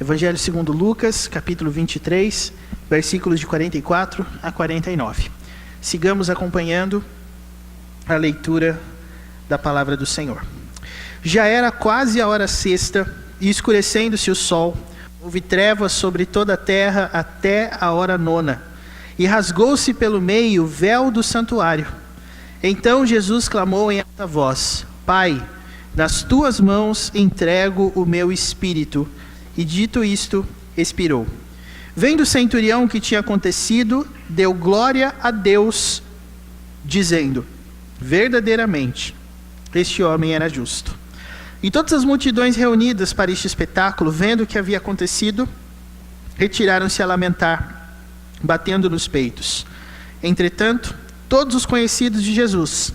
Evangelho segundo Lucas, capítulo 23, versículos de 44 a 49. Sigamos acompanhando a leitura da palavra do Senhor. Já era quase a hora sexta, e escurecendo-se o sol, houve trevas sobre toda a terra até a hora nona, e rasgou-se pelo meio o véu do santuário. Então Jesus clamou em alta voz: Pai, nas tuas mãos entrego o meu espírito. E dito isto, expirou. Vendo o centurião o que tinha acontecido, deu glória a Deus, dizendo: verdadeiramente, este homem era justo. E todas as multidões reunidas para este espetáculo, vendo o que havia acontecido, retiraram-se a lamentar, batendo nos peitos. Entretanto, todos os conhecidos de Jesus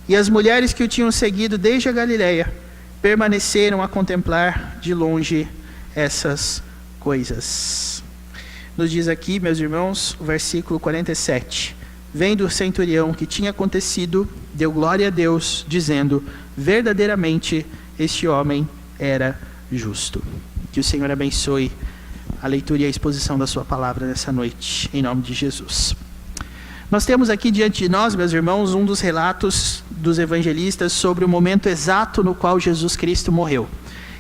e as mulheres que o tinham seguido desde a Galileia permaneceram a contemplar de longe essas coisas. Nos diz aqui, meus irmãos, o versículo 47. Vendo o centurião o que tinha acontecido, deu glória a Deus, dizendo: verdadeiramente este homem era justo. Que o Senhor abençoe a leitura e a exposição da sua palavra nessa noite, em nome de Jesus. Nós temos aqui diante de nós, meus irmãos, um dos relatos dos evangelistas sobre o momento exato no qual Jesus Cristo morreu.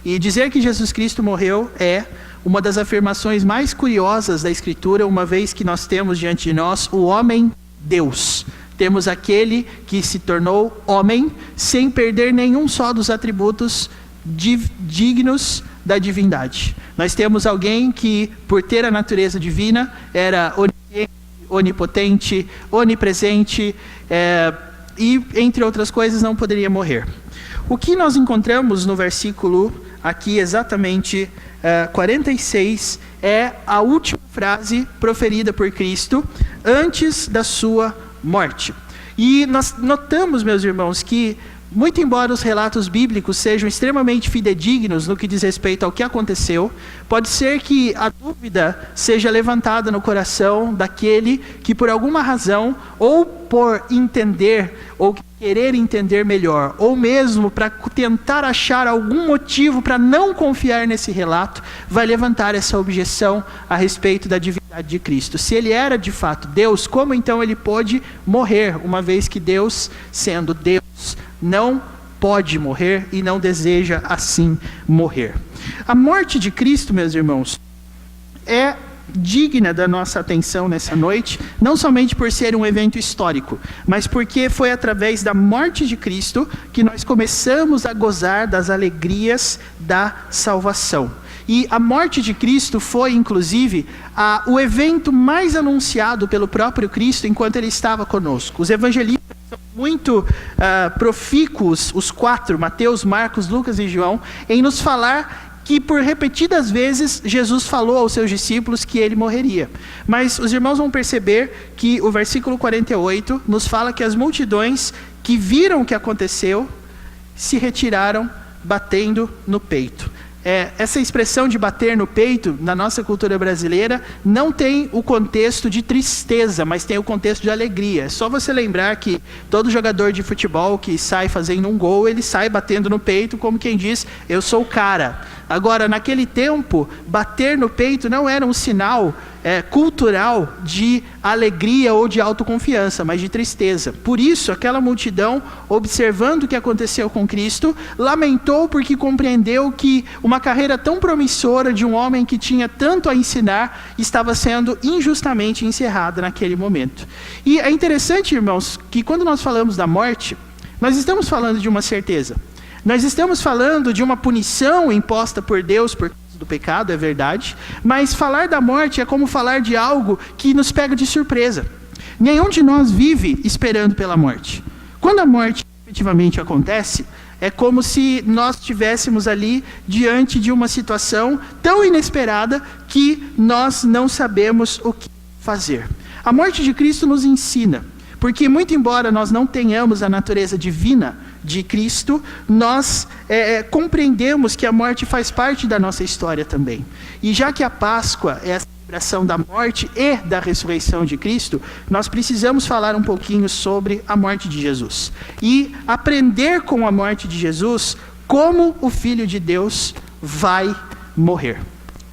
E dizer que Jesus Cristo morreu é uma das afirmações mais curiosas da Escritura, uma vez que nós temos diante de nós o homem Deus. Temos aquele que se tornou homem sem perder nenhum só dos atributos dignos da divindade. Nós temos alguém que, por ter a natureza divina, era onipotente, onipresente, e, entre outras coisas, não poderia morrer. O que nós encontramos no versículo aqui, exatamente 46, é a última frase proferida por Cristo antes da sua morte. E nós notamos, meus irmãos, que muito embora os relatos bíblicos sejam extremamente fidedignos no que diz respeito ao que aconteceu, pode ser que a dúvida seja levantada no coração daquele que por alguma razão, ou por entender, ou querer entender melhor, ou mesmo para tentar achar algum motivo para não confiar nesse relato, vai levantar essa objeção a respeito da divindade de Cristo. Se ele era de fato Deus, como então ele pôde morrer, uma vez que Deus, sendo Deus, não pode morrer e não deseja assim morrer? A morte de Cristo, meus irmãos, é digna da nossa atenção nessa noite, não somente por ser um evento histórico, mas porque foi através da morte de Cristo que nós começamos a gozar das alegrias da salvação. E a morte de Cristo foi, inclusive, o evento mais anunciado pelo próprio Cristo enquanto ele estava conosco. Os evangelistas são muito profícuos, os quatro, Mateus, Marcos, Lucas e João, em nos falar que por repetidas vezes Jesus falou aos seus discípulos que ele morreria. Mas os irmãos vão perceber que o versículo 48 nos fala que as multidões que viram o que aconteceu se retiraram batendo no peito. Essa expressão de bater no peito, na nossa cultura brasileira, não tem o contexto de tristeza, mas tem o contexto de alegria. É só você lembrar que todo jogador de futebol que sai fazendo um gol, ele sai batendo no peito, como quem diz: eu sou o cara. Agora, naquele tempo, bater no peito não era um sinal cultural de alegria ou de autoconfiança, mas de tristeza. Por isso, aquela multidão, observando o que aconteceu com Cristo, lamentou porque compreendeu que uma carreira tão promissora de um homem que tinha tanto a ensinar estava sendo injustamente encerrada naquele momento. E é interessante, irmãos, que quando nós falamos da morte, nós estamos falando de uma certeza. Nós estamos falando de uma punição imposta por Deus por causa do pecado, é verdade, mas falar da morte é como falar de algo que nos pega de surpresa. Nenhum de nós vive esperando pela morte. Quando a morte efetivamente acontece, é como se nós estivéssemos ali diante de uma situação tão inesperada que nós não sabemos o que fazer. A morte de Cristo nos ensina, porque muito embora nós não tenhamos a natureza divina de Cristo, nós compreendemos que a morte faz parte da nossa história também. E já que a Páscoa é a celebração da morte e da ressurreição de Cristo, nós precisamos falar um pouquinho sobre a morte de Jesus. E aprender com a morte de Jesus como o Filho de Deus vai morrer.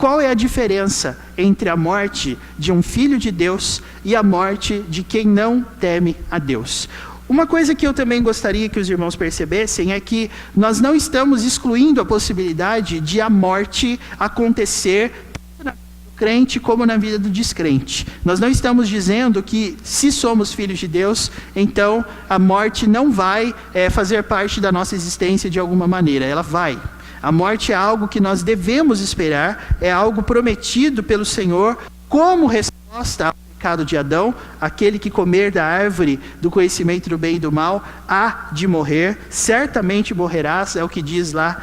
qual é a diferença entre a morte de um filho de Deus e a morte de quem não teme a Deus. Uma coisa que eu também gostaria que os irmãos percebessem é que nós não estamos excluindo a possibilidade de a morte acontecer tanto na vida do crente como na vida do descrente. Nós não estamos dizendo que se somos filhos de Deus, então a morte não vai fazer parte da nossa existência de alguma maneira. Ela vai. A morte é algo que nós devemos esperar, é algo prometido pelo Senhor como resposta ao pecado de Adão. Aquele que comer da árvore do conhecimento do bem e do mal há de morrer, certamente morrerás, é o que diz lá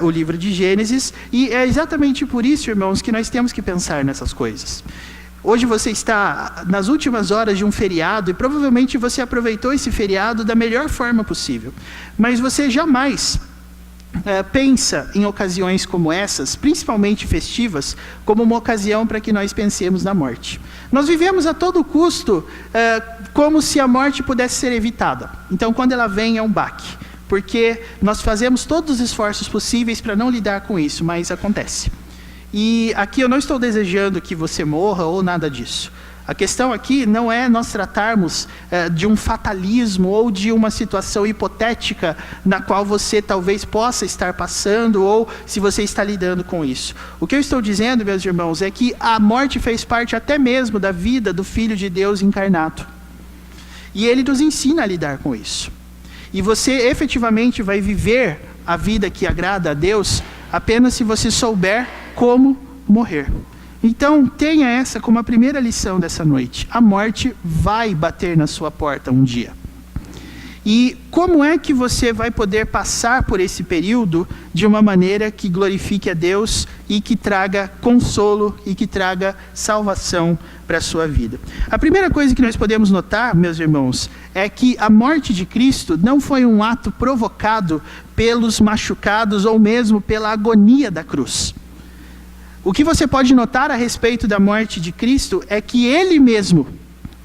o livro de Gênesis, e é exatamente por isso, irmãos, que nós temos que pensar nessas coisas. Hoje você está nas últimas horas de um feriado e provavelmente você aproveitou esse feriado da melhor forma possível, mas você jamais pensa em ocasiões como essas, principalmente festivas, como uma ocasião para que nós pensemos na morte. Nós vivemos a todo custo como se a morte pudesse ser evitada. Então, quando ela vem, é um baque, porque nós fazemos todos os esforços possíveis para não lidar com isso, mas acontece. E aqui eu não estou desejando que você morra ou nada disso. A questão aqui não é nós tratarmos de um fatalismo ou de uma situação hipotética na qual você talvez possa estar passando ou se você está lidando com isso. O que eu estou dizendo, meus irmãos, é que a morte fez parte até mesmo da vida do Filho de Deus encarnado. E ele nos ensina a lidar com isso. E você efetivamente vai viver a vida que agrada a Deus apenas se você souber como morrer. Então, tenha essa como a primeira lição dessa noite. A morte vai bater na sua porta um dia. E como é que você vai poder passar por esse período de uma maneira que glorifique a Deus e que traga consolo e que traga salvação para a sua vida? A primeira coisa que nós podemos notar, meus irmãos, é que a morte de Cristo não foi um ato provocado pelos machucados ou mesmo pela agonia da cruz. O que você pode notar a respeito da morte de Cristo é que ele mesmo,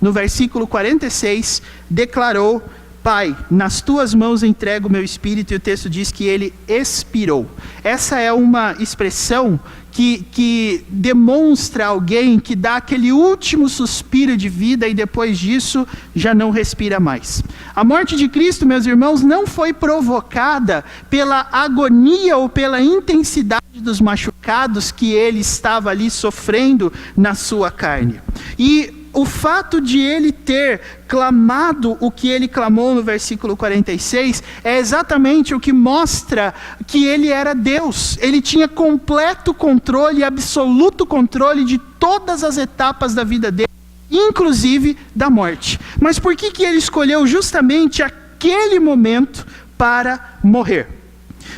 no versículo 46, declarou: Pai, nas tuas mãos entrego o meu espírito, e o texto diz que ele expirou. Essa é uma expressão que demonstra alguém que dá aquele último suspiro de vida e depois disso já não respira mais. A morte de Cristo, meus irmãos, não foi provocada pela agonia ou pela intensidade dos machucados que ele estava ali sofrendo na sua carne. E o fato de ele ter clamado o que ele clamou no versículo 46 é exatamente o que mostra que ele era Deus. Ele tinha completo controle, absoluto controle de todas as etapas da vida dele, inclusive da morte. Mas por que ele escolheu justamente aquele momento para morrer?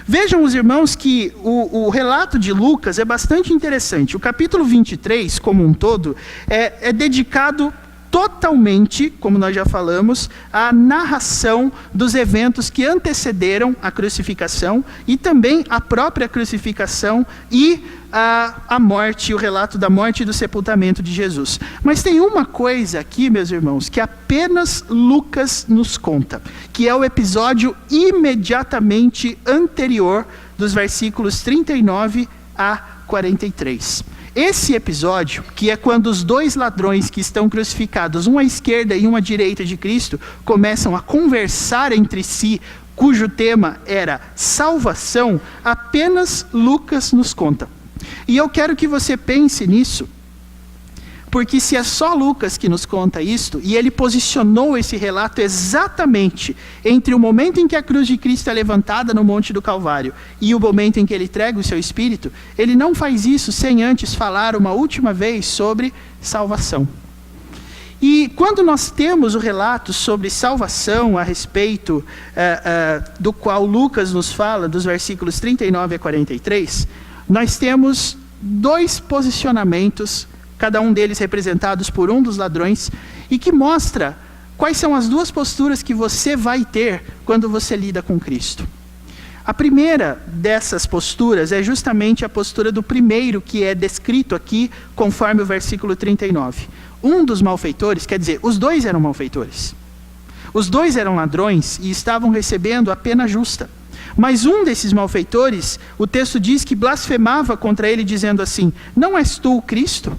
Vejam, os irmãos, que o relato de Lucas é bastante interessante. O capítulo 23, como um todo, é dedicado totalmente, como nós já falamos, à narração dos eventos que antecederam a crucificação e também a própria crucificação e a morte, o relato da morte e do sepultamento de Jesus. Mas tem uma coisa aqui, meus irmãos, que apenas Lucas nos conta, que é o episódio imediatamente anterior dos versículos 39 a 43. Esse episódio, que é quando os dois ladrões que estão crucificados, um à esquerda e um à direita de Cristo, começam a conversar entre si, cujo tema era salvação, apenas Lucas nos conta. E eu quero que você pense nisso, porque se é só Lucas que nos conta isto, e ele posicionou esse relato exatamente entre o momento em que a cruz de Cristo é levantada no Monte do Calvário e o momento em que ele entrega o seu Espírito, ele não faz isso sem antes falar uma última vez sobre salvação. E quando nós temos o relato sobre salvação a respeito do qual Lucas nos fala, dos versículos 39 a 43, nós temos dois posicionamentos, cada um deles representados por um dos ladrões, e que mostra quais são as duas posturas que você vai ter quando você lida com Cristo. A primeira dessas posturas é justamente a postura do primeiro, que é descrito aqui conforme o versículo 39. Um dos malfeitores, quer dizer, os dois eram malfeitores. Os dois eram ladrões e estavam recebendo a pena justa. Mas um desses malfeitores, o texto diz que blasfemava contra ele, dizendo assim: não és tu o Cristo?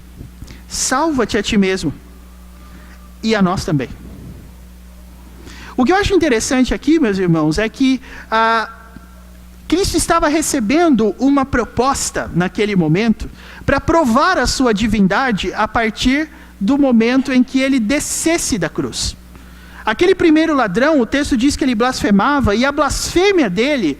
Salva-te a ti mesmo e a nós também. O que eu acho interessante aqui, meus irmãos, é que Cristo estava recebendo uma proposta naquele momento para provar a sua divindade a partir do momento em que ele descesse da cruz. Aquele primeiro ladrão, o texto diz que ele blasfemava, e a blasfêmia dele,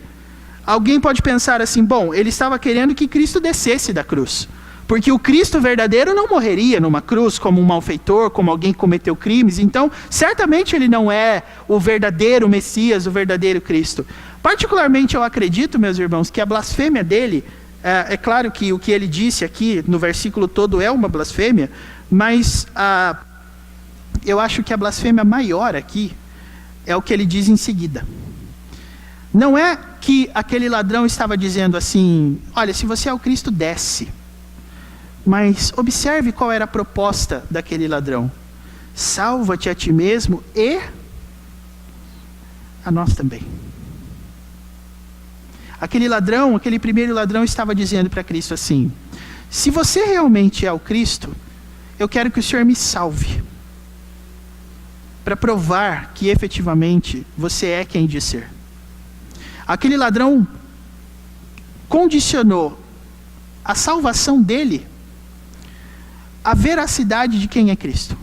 alguém pode pensar assim: bom, ele estava querendo que Cristo descesse da cruz, porque o Cristo verdadeiro não morreria numa cruz como um malfeitor, como alguém que cometeu crimes, então certamente ele não é o verdadeiro Messias, o verdadeiro Cristo. Particularmente eu acredito, meus irmãos, que a blasfêmia dele, é claro que o que ele disse aqui no versículo todo é uma blasfêmia, mas eu acho que a blasfêmia maior aqui é o que ele diz em seguida. Não é que aquele ladrão estava dizendo assim: olha, se você é o Cristo, desce. Mas observe qual era a proposta daquele ladrão: salva-te a ti mesmo e a nós também. Aquele ladrão, aquele primeiro ladrão, estava dizendo para Cristo assim: se você realmente é o Cristo, eu quero que o Senhor me salve, para provar que efetivamente você é quem diz ser. Aquele ladrão condicionou a salvação dele à veracidade de quem é Cristo.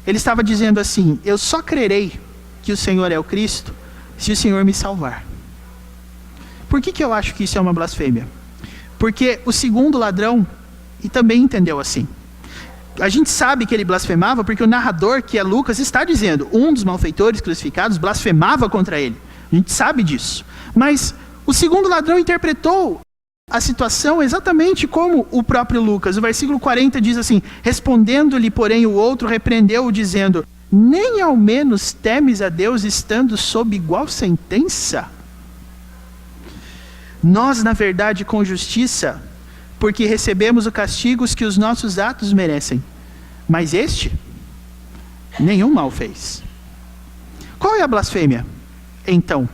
Ele estava dizendo assim: eu só crerei que o Senhor é o Cristo se o Senhor me salvar. Por que eu acho que isso é uma blasfêmia? Porque o segundo ladrão também entendeu assim. A gente sabe que ele blasfemava porque o narrador, que é Lucas, está dizendo: um dos malfeitores crucificados blasfemava contra ele. A gente sabe disso. Mas o segundo ladrão interpretou a situação exatamente como o próprio Lucas. O versículo 40 diz assim: respondendo-lhe, porém, o outro repreendeu-o, dizendo: nem ao menos temes a Deus estando sob igual sentença? Nós, na verdade, com justiça, porque recebemos o castigo que os nossos atos merecem. Mas este, nenhum mal fez. Qual é a blasfêmia? Então,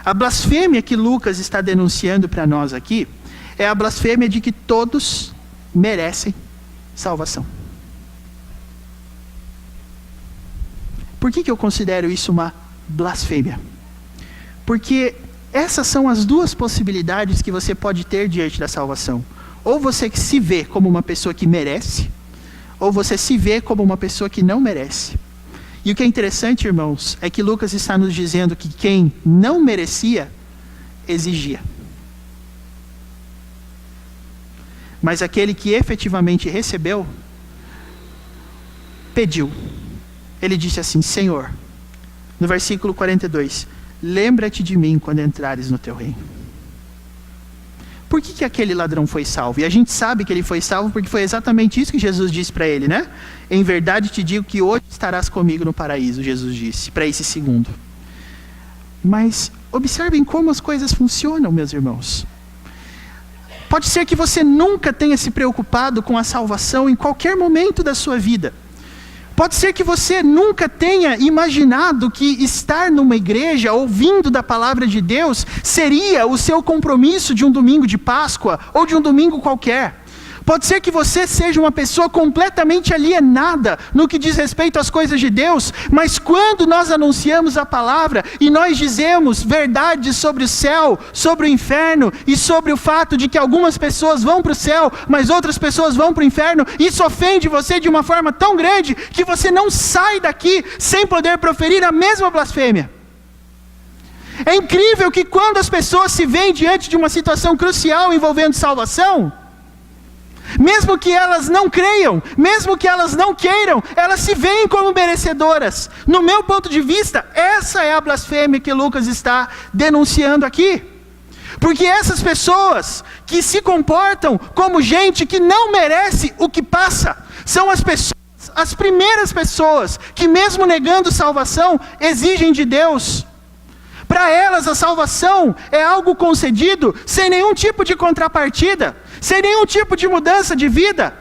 a blasfêmia que Lucas está denunciando para nós aqui é a blasfêmia de que todos merecem salvação. Por que eu considero isso uma blasfêmia? Porque essas são as duas possibilidades que você pode ter diante da salvação. Ou você se vê como uma pessoa que merece, ou você se vê como uma pessoa que não merece. E o que é interessante, irmãos, é que Lucas está nos dizendo que quem não merecia, exigia. Mas aquele que efetivamente recebeu, pediu. Ele disse assim: Senhor, no versículo 42, lembra-te de mim quando entrares no teu reino. Por que aquele ladrão foi salvo? E a gente sabe que ele foi salvo porque foi exatamente isso que Jesus disse para ele, né? Em verdade te digo que hoje estarás comigo no paraíso, Jesus disse, para esse segundo. Mas observem como as coisas funcionam, meus irmãos. Pode ser que você nunca tenha se preocupado com a salvação em qualquer momento da sua vida. Pode ser que você nunca tenha imaginado que estar numa igreja, ouvindo da palavra de Deus, seria o seu compromisso de um domingo de Páscoa ou de um domingo qualquer. Pode ser que você seja uma pessoa completamente alienada no que diz respeito às coisas de Deus, mas quando nós anunciamos a palavra e nós dizemos verdades sobre o céu, sobre o inferno e sobre o fato de que algumas pessoas vão para o céu, mas outras pessoas vão para o inferno, isso ofende você de uma forma tão grande que você não sai daqui sem poder proferir a mesma blasfêmia. É incrível que quando as pessoas se veem diante de uma situação crucial envolvendo salvação, mesmo que elas não creiam, mesmo que elas não queiram, elas se veem como merecedoras. No meu ponto de vista, essa é a blasfêmia que Lucas está denunciando aqui. Porque essas pessoas que se comportam como gente que não merece o que passa, são as primeiras pessoas que, mesmo negando salvação, exigem de Deus. Para elas a salvação é algo concedido sem nenhum tipo de contrapartida, sem nenhum tipo de mudança de vida,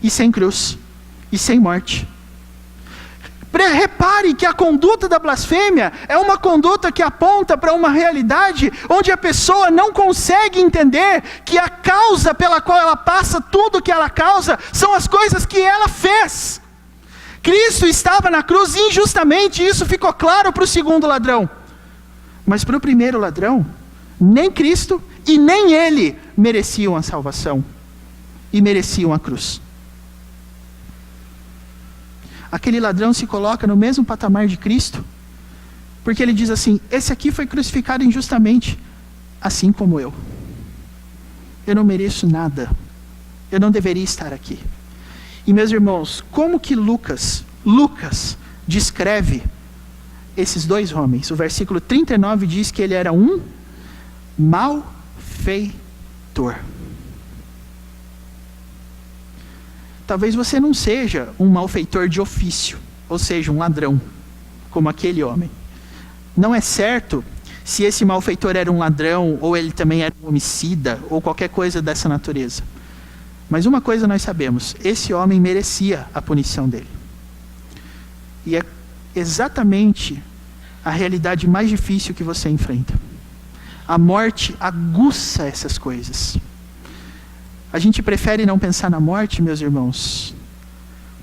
e sem cruz, e sem morte. Repare que a conduta da blasfêmia é uma conduta que aponta para uma realidade onde a pessoa não consegue entender que a causa pela qual ela passa tudo que ela causa são as coisas que ela fez. Cristo estava na cruz injustamente, e isso ficou claro para o segundo ladrão. Mas para o primeiro ladrão, nem Cristo e nem ele mereciam a salvação e mereciam a cruz. Aquele ladrão se coloca no mesmo patamar de Cristo, porque ele diz assim: esse aqui foi crucificado injustamente, assim como eu. Eu não mereço nada, eu não deveria estar aqui. E meus irmãos, como que Lucas descreve esses dois homens? O versículo 39 diz que ele era um malfeitor. Talvez você não seja um malfeitor de ofício, ou seja, um ladrão, como aquele homem. Não é certo se esse malfeitor era um ladrão, ou ele também era um homicida, ou qualquer coisa dessa natureza. Mas uma coisa nós sabemos: esse homem merecia a punição dele. E é exatamente a realidade mais difícil que você enfrenta. A morte aguça essas coisas. A gente prefere não pensar na morte, meus irmãos,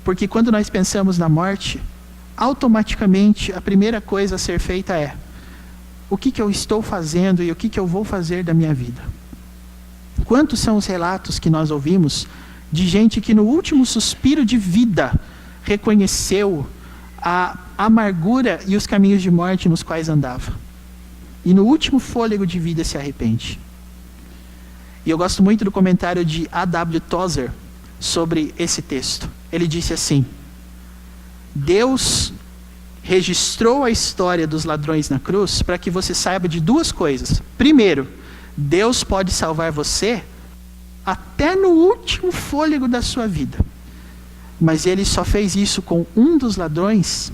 porque quando nós pensamos na morte, automaticamente a primeira coisa a ser feita é: o que eu estou fazendo e o que eu vou fazer da minha vida? Quantos são os relatos que nós ouvimos de gente que no último suspiro de vida reconheceu a amargura e os caminhos de morte nos quais andava, e no último fôlego de vida se arrepende? E eu gosto muito do comentário de A.W. Tozer sobre esse texto. Ele disse assim: Deus registrou a história dos ladrões na cruz para que você saiba de duas coisas. Primeiro, Deus pode salvar você até no último fôlego da sua vida. Mas Ele só fez isso com um dos ladrões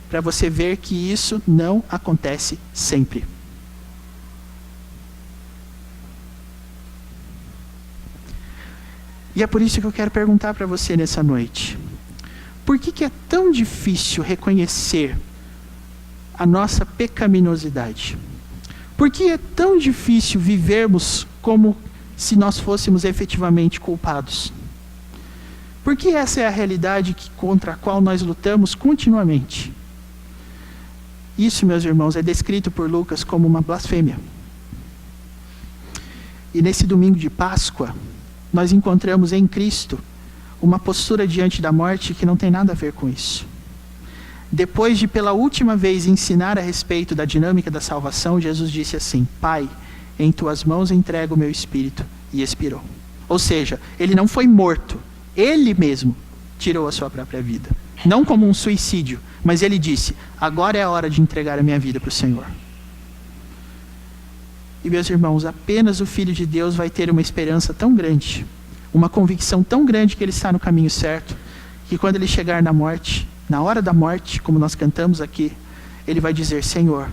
para você ver que isso não acontece sempre. E é por isso que eu quero perguntar para você nessa noite: por que é tão difícil reconhecer a nossa pecaminosidade? Por que é tão difícil vivermos como se nós fôssemos efetivamente culpados? Porque essa é a realidade contra a qual nós lutamos continuamente. Isso, meus irmãos, é descrito por Lucas como uma blasfêmia. E nesse domingo de Páscoa, nós encontramos em Cristo uma postura diante da morte que não tem nada a ver com isso. Depois de pela última vez ensinar a respeito da dinâmica da salvação, Jesus disse assim: Pai, em tuas mãos entrego o meu espírito, e expirou. Ou seja, ele não foi morto, ele mesmo tirou a sua própria vida. Não como um suicídio, mas ele disse: agora é a hora de entregar a minha vida para o Senhor. E meus irmãos, apenas o Filho de Deus vai ter uma esperança tão grande, uma convicção tão grande que ele está no caminho certo, que quando ele chegar na morte, na hora da morte, como nós cantamos aqui, ele vai dizer: Senhor,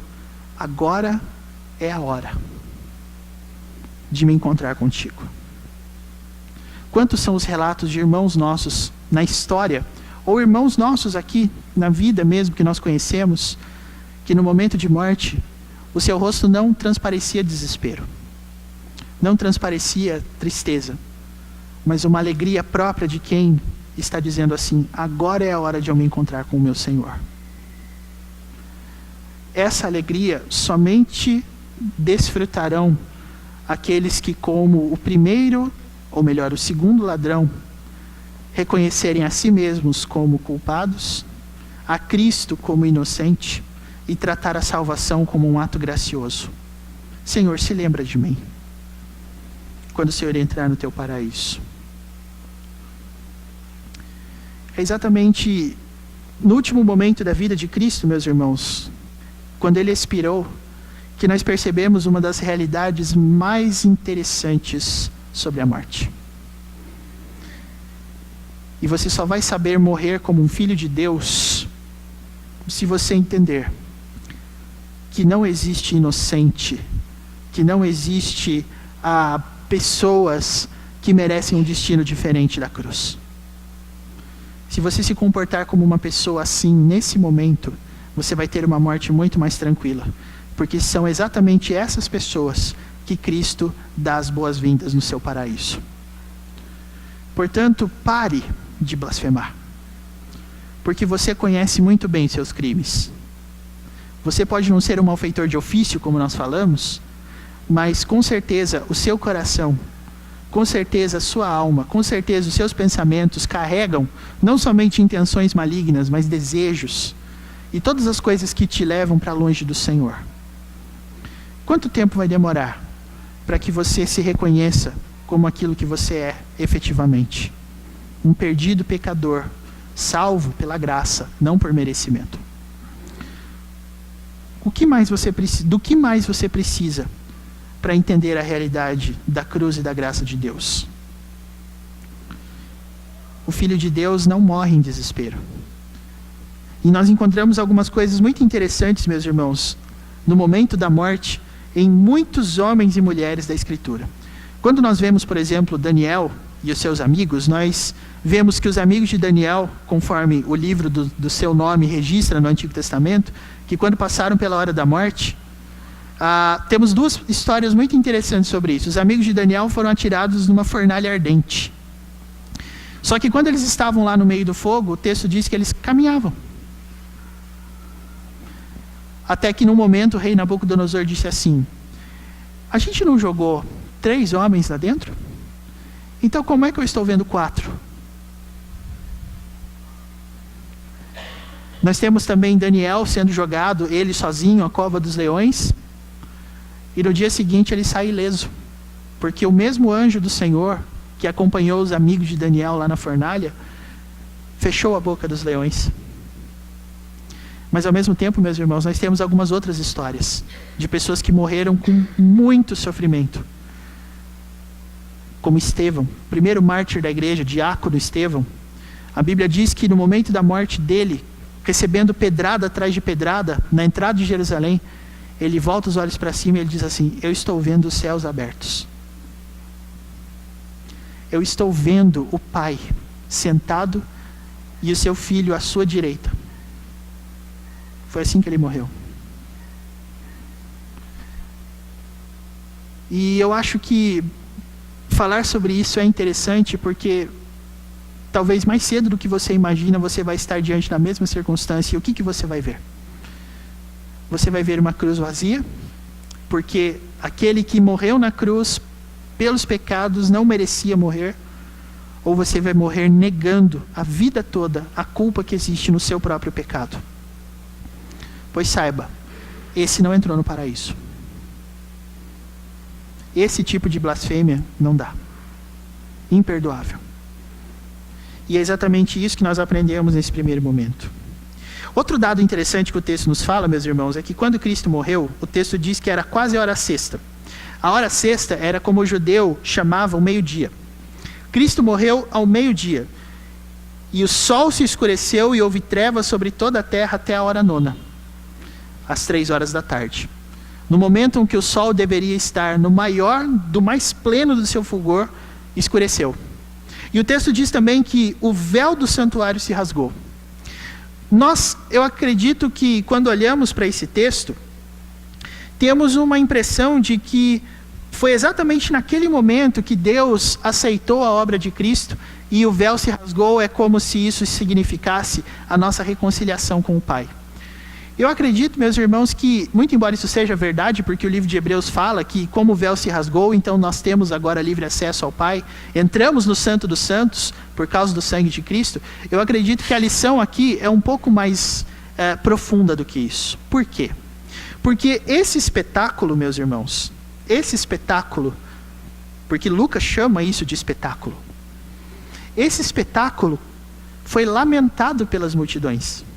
agora é a hora de me encontrar contigo. Quantos são os relatos de irmãos nossos na história, ou irmãos nossos aqui na vida mesmo que nós conhecemos, que no momento de morte, o seu rosto não transparecia desespero, não transparecia tristeza, mas uma alegria própria de quem está dizendo assim: agora é a hora de eu me encontrar com o meu Senhor. Essa alegria somente desfrutarão aqueles que, como o primeiro, ou melhor, o segundo ladrão, reconhecerem a si mesmos como culpados, a Cristo como inocente, e tratar a salvação como um ato gracioso. Senhor, se lembra de mim quando o Senhor entrar no teu paraíso. É exatamente no último momento da vida de Cristo, meus irmãos, quando ele expirou, que nós percebemos uma das realidades mais interessantes sobre a morte. E você só vai saber morrer como um filho de Deus se você entender que não existe inocente, que não existe pessoas que merecem um destino diferente da cruz. Se você se comportar como uma pessoa assim nesse momento, você vai ter uma morte muito mais tranquila, porque são exatamente essas pessoas que Cristo dá as boas-vindas no seu paraíso. Portanto, pare de blasfemar, porque você conhece muito bem seus crimes. Você pode não ser um malfeitor de ofício, como nós falamos, mas com certeza o seu coração, com certeza a sua alma, com certeza os seus pensamentos carregam não somente intenções malignas, mas desejos e todas as coisas que te levam para longe do Senhor. Quanto tempo vai demorar para que você se reconheça como aquilo que você é efetivamente? Um perdido pecador, salvo pela graça, não por merecimento. Do que mais você precisa para entender a realidade da cruz e da graça de Deus? O Filho de Deus não morre em desespero. E nós encontramos algumas coisas muito interessantes, meus irmãos, no momento da morte, em muitos homens e mulheres da Escritura. Quando nós vemos, por exemplo, Daniel e os seus amigos, nós vemos que os amigos de Daniel, conforme o livro do seu nome registra no Antigo Testamento, que quando passaram pela hora da morte, temos duas histórias muito interessantes sobre isso. Os amigos de Daniel foram atirados numa fornalha ardente. Só que quando eles estavam lá no meio do fogo, o texto diz que eles caminhavam. Até que num momento o rei Nabucodonosor disse assim: a gente não jogou 3 homens lá dentro? Então como é que eu estou vendo 4? Nós temos também Daniel sendo jogado, ele sozinho, à cova dos leões. E no dia seguinte ele sai ileso, porque o mesmo anjo do Senhor que acompanhou os amigos de Daniel lá na fornalha, fechou a boca dos leões. Mas ao mesmo tempo, meus irmãos, nós temos algumas outras histórias de pessoas que morreram com muito sofrimento. Como Estevão, primeiro mártir da igreja, diácono Estevão. A Bíblia diz que no momento da morte dele, recebendo pedrada atrás de pedrada, na entrada de Jerusalém, ele volta os olhos para cima e ele diz assim: eu estou vendo os céus abertos. Eu estou vendo o Pai sentado e o seu Filho à sua direita. Foi assim que ele morreu. E eu acho que falar sobre isso é interessante porque talvez mais cedo do que você imagina, você vai estar diante da mesma circunstância. E o que você vai ver? Você vai ver uma cruz vazia, porque aquele que morreu na cruz pelos pecados não merecia morrer, ou você vai morrer negando a vida toda a culpa que existe no seu próprio pecado. Pois saiba, esse não entrou no paraíso. Esse tipo de blasfêmia não dá. Imperdoável. E é exatamente isso que nós aprendemos nesse primeiro momento. Outro dado interessante que o texto nos fala, meus irmãos, é que quando Cristo morreu, o texto diz que era quase a hora sexta. A hora sexta era como o judeu chamava o meio-dia. Cristo morreu ao meio-dia. E o sol se escureceu e houve trevas sobre toda a terra até a hora nona, às 3 horas da tarde. No momento em que o sol deveria estar no maior, do mais pleno do seu fulgor, escureceu. E o texto diz também que o véu do santuário se rasgou. Eu acredito que quando olhamos para esse texto, temos uma impressão de que foi exatamente naquele momento que Deus aceitou a obra de Cristo e o véu se rasgou. É como se isso significasse a nossa reconciliação com o Pai. Eu acredito, meus irmãos, que, muito embora isso seja verdade, porque o livro de Hebreus fala que como o véu se rasgou, então nós temos agora livre acesso ao Pai, entramos no Santo dos Santos por causa do sangue de Cristo, eu acredito que a lição aqui é um pouco mais profunda do que isso. Por quê? Porque esse espetáculo, meus irmãos, porque Lucas chama isso de espetáculo, esse espetáculo foi lamentado pelas multidões.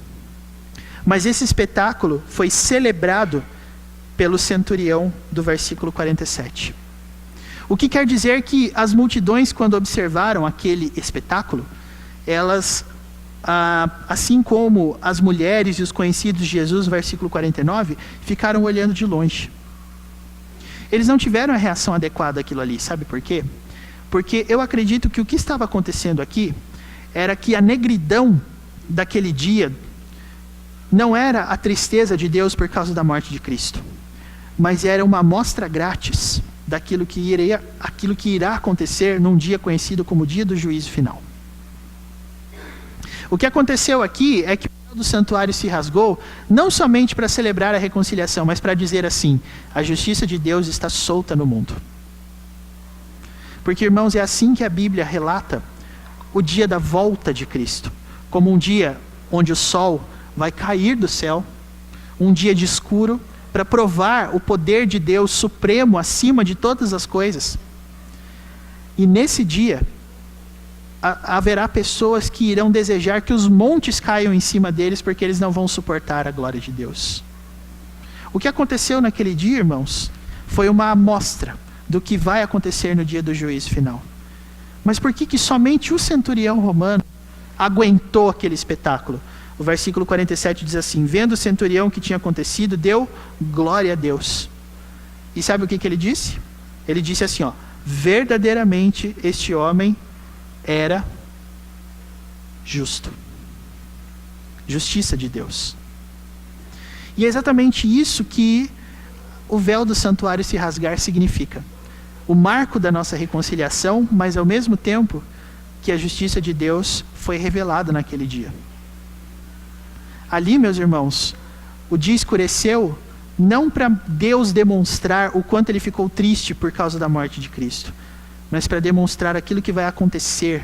Mas esse espetáculo foi celebrado pelo centurião do versículo 47. O que quer dizer que as multidões, quando observaram aquele espetáculo, elas, assim como as mulheres e os conhecidos de Jesus, versículo 49, ficaram olhando de longe. Eles não tiveram a reação adequada àquilo ali, sabe por quê? Porque eu acredito que o que estava acontecendo aqui era que a negridão daquele dia não era a tristeza de Deus por causa da morte de Cristo, mas era uma amostra grátis daquilo que irá acontecer num dia conhecido como o dia do juízo final. O que aconteceu aqui é que o véu do santuário se rasgou, não somente para celebrar a reconciliação, mas para dizer assim: a justiça de Deus está solta no mundo. Porque, irmãos, é assim que a Bíblia relata o dia da volta de Cristo, como um dia onde o sol vai cair do céu, um dia de escuro, para provar o poder de Deus supremo acima de todas as coisas. E nesse dia, haverá pessoas que irão desejar que os montes caiam em cima deles, porque eles não vão suportar a glória de Deus. O que aconteceu naquele dia, irmãos, foi uma amostra do que vai acontecer no dia do juízo final. Mas por que somente o centurião romano aguentou aquele espetáculo? O versículo 47 diz assim: vendo o centurião o que tinha acontecido, deu glória a Deus. E sabe o que ele disse? Ele disse assim, verdadeiramente este homem era justo. Justiça de Deus. E é exatamente isso que o véu do santuário se rasgar significa. O marco da nossa reconciliação, mas ao mesmo tempo que a justiça de Deus foi revelada naquele dia. Ali, meus irmãos, o dia escureceu não para Deus demonstrar o quanto ele ficou triste por causa da morte de Cristo, mas para demonstrar aquilo que vai acontecer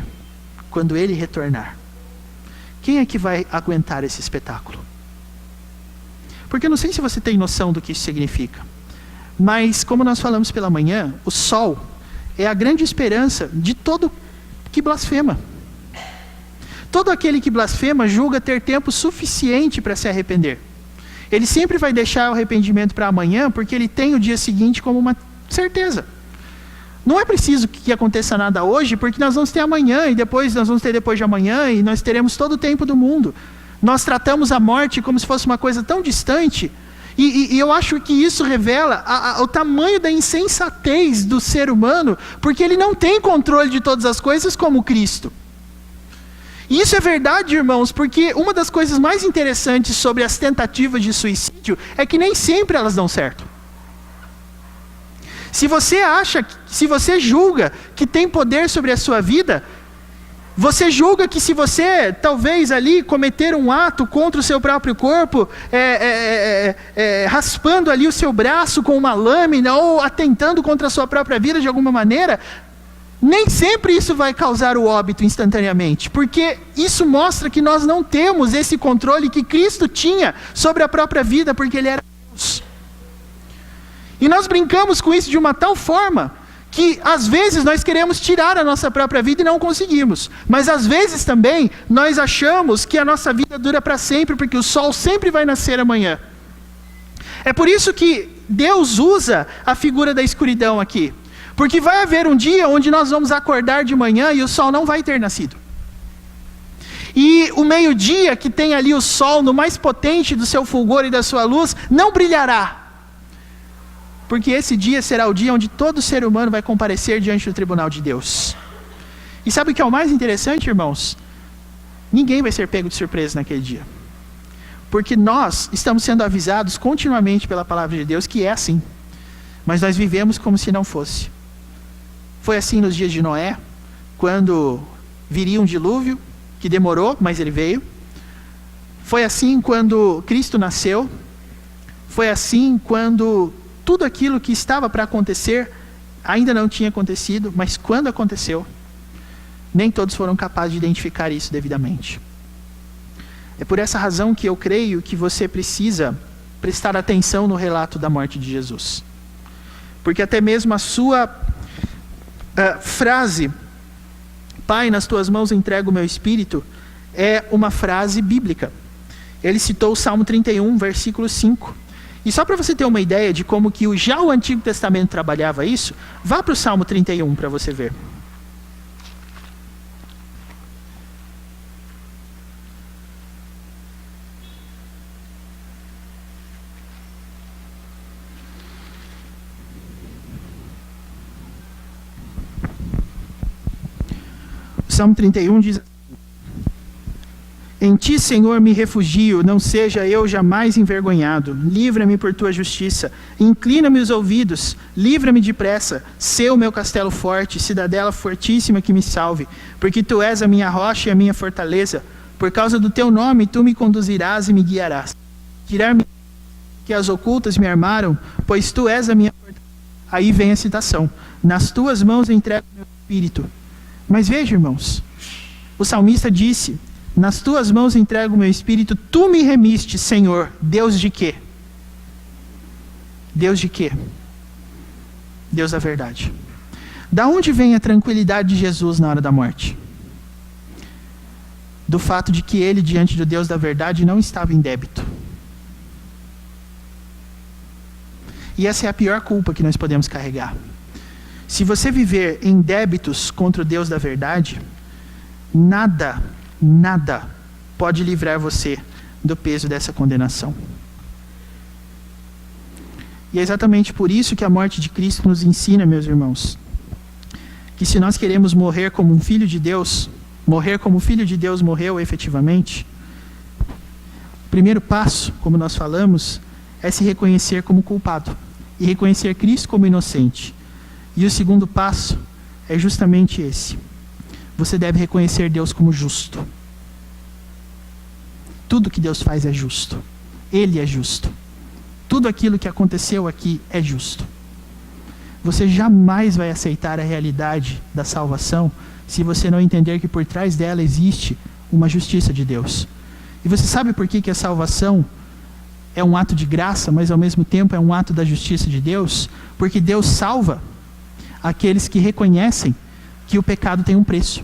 quando ele retornar. Quem é que vai aguentar esse espetáculo? Porque eu não sei se você tem noção do que isso significa, mas como nós falamos pela manhã, o sol é a grande esperança de todo que blasfema. Todo aquele que blasfema julga ter tempo suficiente para se arrepender. Ele sempre vai deixar o arrependimento para amanhã, porque ele tem o dia seguinte como uma certeza. Não é preciso que aconteça nada hoje, porque nós vamos ter amanhã, e depois nós vamos ter depois de amanhã, e nós teremos todo o tempo do mundo. Nós tratamos a morte como se fosse uma coisa tão distante, e eu acho que isso revela o tamanho da insensatez do ser humano, porque ele não tem controle de todas as coisas como Cristo. E isso é verdade, irmãos, porque uma das coisas mais interessantes sobre as tentativas de suicídio é que nem sempre elas dão certo. Se você julga que tem poder sobre a sua vida, você julga que se você talvez ali cometer um ato contra o seu próprio corpo, raspando ali o seu braço com uma lâmina ou atentando contra a sua própria vida de alguma maneira, nem sempre isso vai causar o óbito instantaneamente, porque isso mostra que nós não temos esse controle que Cristo tinha sobre a própria vida, porque Ele era Deus. E nós brincamos com isso de uma tal forma, que às vezes nós queremos tirar a nossa própria vida e não conseguimos. Mas às vezes também nós achamos que a nossa vida dura para sempre, porque o sol sempre vai nascer amanhã. É por isso que Deus usa a figura da escuridão aqui. Porque vai haver um dia onde nós vamos acordar de manhã e o sol não vai ter nascido. E o meio-dia, que tem ali o sol no mais potente do seu fulgor e da sua luz, não brilhará. Porque esse dia será o dia onde todo ser humano vai comparecer diante do tribunal de Deus. E sabe o que é o mais interessante, irmãos? Ninguém vai ser pego de surpresa naquele dia. Porque nós estamos sendo avisados continuamente pela palavra de Deus que é assim. Mas nós vivemos como se não fosse. Foi assim nos dias de Noé, quando viria um dilúvio, que demorou, mas ele veio. Foi assim quando Cristo nasceu. Foi assim quando tudo aquilo que estava para acontecer ainda não tinha acontecido, mas quando aconteceu, nem todos foram capazes de identificar isso devidamente. É por essa razão que eu creio que você precisa prestar atenção no relato da morte de Jesus. Porque até mesmo a sua frase, Pai, nas tuas mãos entrego o meu espírito, é uma frase bíblica. Ele citou o Salmo 31, versículo 5. E só para você ter uma ideia de como que já o Antigo Testamento trabalhava isso, vá para o Salmo 31 para você ver. Salmo 31 diz: Em ti, Senhor, me refugio, não seja eu jamais envergonhado. Livra-me por tua justiça. Inclina-me os ouvidos, livra-me depressa. Sê o meu castelo forte, cidadela fortíssima que me salve. Porque tu és a minha rocha e a minha fortaleza. Por causa do teu nome, tu me conduzirás e me guiarás. Tirar-me que as ocultas me armaram, pois tu és a minha fortaleza. Aí vem a citação. Nas tuas mãos entrego o meu espírito. Mas veja, irmãos, o salmista disse: nas tuas mãos entrego o meu espírito, tu me remiste, Senhor. Deus de quê? Deus de quê? Deus da verdade. Da onde vem a tranquilidade de Jesus na hora da morte? Do fato de que ele, diante do Deus da verdade, não estava em débito. E essa é a pior culpa que nós podemos carregar. Se você viver em débitos contra o Deus da verdade, nada pode livrar você do peso dessa condenação. E é exatamente por isso que a morte de Cristo nos ensina, meus irmãos, que se nós queremos morrer como um filho de Deus, morrer como o Filho de Deus morreu efetivamente, o primeiro passo, como nós falamos, é se reconhecer como culpado e reconhecer Cristo como inocente. E o segundo passo é justamente esse. Você deve reconhecer Deus como justo. Tudo que Deus faz é justo. Ele é justo. Tudo aquilo que aconteceu aqui é justo. Você jamais vai aceitar a realidade da salvação se você não entender que por trás dela existe uma justiça de Deus. E você sabe por que a salvação é um ato de graça, mas ao mesmo tempo é um ato da justiça de Deus? Porque Deus salva aqueles que reconhecem que o pecado tem um preço.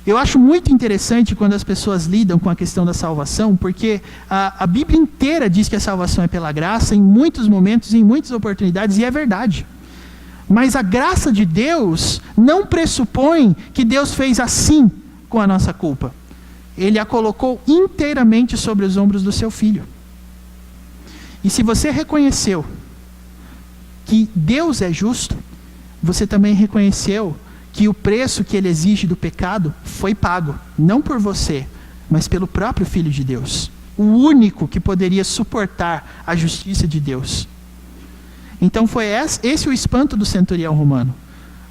Eu acho muito interessante quando as pessoas lidam com a questão da salvação, porque a Bíblia inteira diz que a salvação é pela graça, em muitos momentos, em muitas oportunidades, e é verdade. Mas a graça de Deus não pressupõe que Deus fez assim com a nossa culpa. Ele a colocou inteiramente sobre os ombros do seu Filho. E se você reconheceu que Deus é justo, você também reconheceu que o preço que ele exige do pecado foi pago, não por você, mas pelo próprio Filho de Deus, o único que poderia suportar a justiça de Deus. Então foi esse o espanto do centurião romano.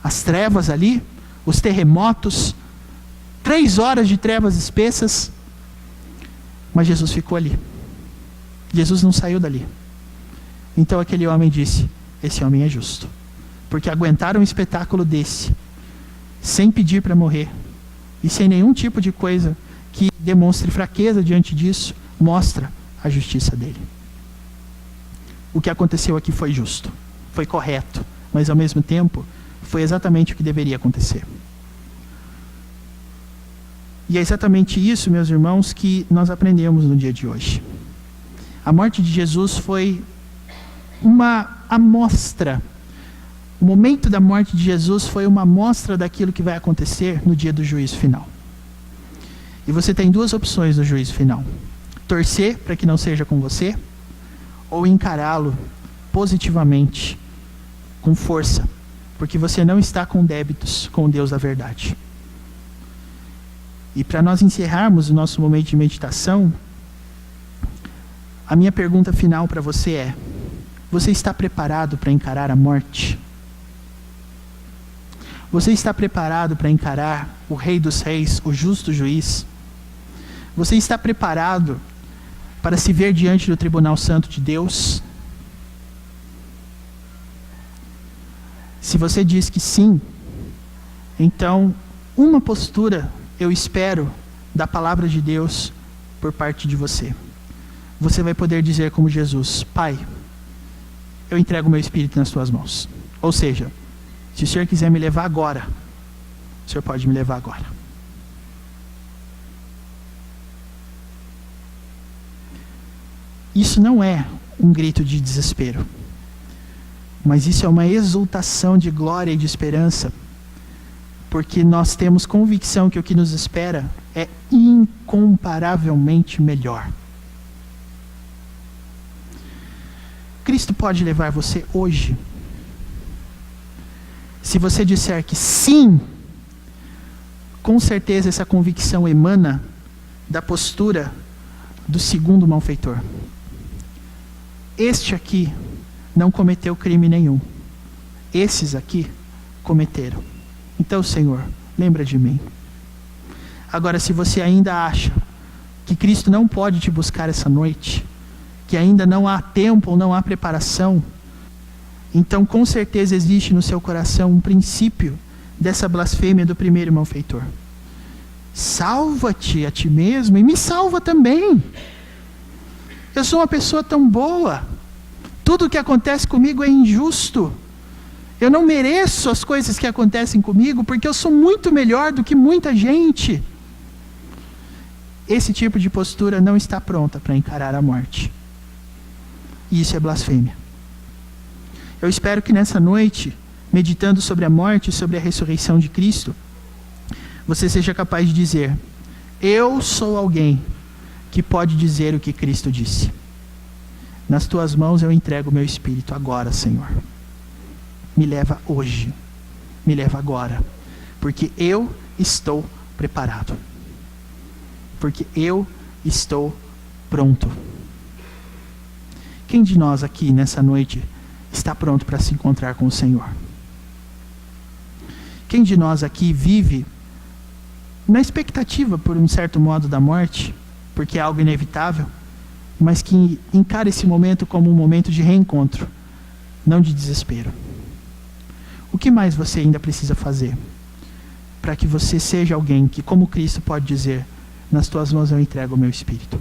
As trevas ali, os terremotos, 3 horas de trevas espessas, mas Jesus ficou ali. Jesus não saiu dali. Então aquele homem disse: esse homem é justo, porque aguentar um espetáculo desse, sem pedir para morrer, e sem nenhum tipo de coisa que demonstre fraqueza diante disso, mostra a justiça dele. O que aconteceu aqui foi justo, foi correto, mas ao mesmo tempo, foi exatamente o que deveria acontecer. E é exatamente isso, meus irmãos, que nós aprendemos no dia de hoje. A morte de Jesus foi uma amostra. O momento da morte de Jesus foi uma amostra daquilo que vai acontecer no dia do juízo final. E você tem 2 opções no juízo final: torcer para que não seja com você, ou encará-lo positivamente, com força, porque você não está com débitos com o Deus da verdade. E para nós encerrarmos o nosso momento de meditação, a minha pergunta final para você é: você está preparado para encarar a morte? Você está preparado para encarar o Rei dos Reis, o justo juiz? Você está preparado para se ver diante do tribunal santo de Deus? Se você diz que sim, então uma postura eu espero da palavra de Deus por parte de você. Você vai poder dizer como Jesus: Pai, eu entrego o meu espírito nas tuas mãos. Ou seja, se o Senhor quiser me levar agora, o Senhor pode me levar agora. Isso não é um grito de desespero, mas isso é uma exultação de glória e de esperança, porque nós temos convicção que o que nos espera é incomparavelmente melhor. Cristo pode levar você hoje. Se você disser que sim, com certeza essa convicção emana da postura do segundo malfeitor. Este aqui não cometeu crime nenhum. Esses aqui cometeram. Então, Senhor, lembra de mim. Agora, se você ainda acha que Cristo não pode te buscar essa noite, que ainda não há tempo ou não há preparação, então com certeza existe no seu coração um princípio dessa blasfêmia do primeiro malfeitor. Salva-te a ti mesmo e me salva também. Eu sou uma pessoa tão boa. Tudo o que acontece comigo é injusto. Eu não mereço as coisas que acontecem comigo porque eu sou muito melhor do que muita gente. Esse tipo de postura não está pronta para encarar a morte. E isso é blasfêmia. Eu espero que nessa noite, meditando sobre a morte e sobre a ressurreição de Cristo, você seja capaz de dizer: eu sou alguém que pode dizer o que Cristo disse. Nas tuas mãos eu entrego o meu espírito agora, Senhor. Me leva hoje. Me leva agora. Porque eu estou preparado. Porque eu estou pronto. Quem de nós aqui nessa noite está pronto para se encontrar com o Senhor? Quem de nós aqui vive na expectativa, por um certo modo, da morte, porque é algo inevitável, mas que encara esse momento como um momento de reencontro, não de desespero? O que mais você ainda precisa fazer para que você seja alguém que, como Cristo, pode dizer: nas tuas mãos eu entrego o meu espírito?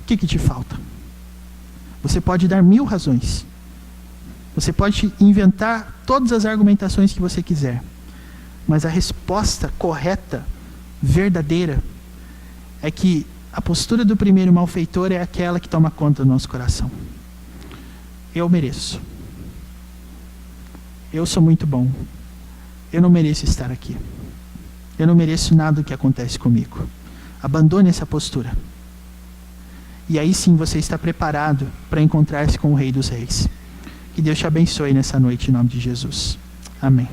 O que te falta? Você pode dar 1000 razões. Você pode inventar todas as argumentações que você quiser. Mas a resposta correta, verdadeira, é que a postura do primeiro malfeitor é aquela que toma conta do nosso coração. Eu mereço. Eu sou muito bom. Eu não mereço estar aqui. Eu não mereço nada do que acontece comigo. Abandone essa postura. E aí sim você está preparado para encontrar-se com o Rei dos Reis. Que Deus te abençoe nessa noite em nome de Jesus. Amém.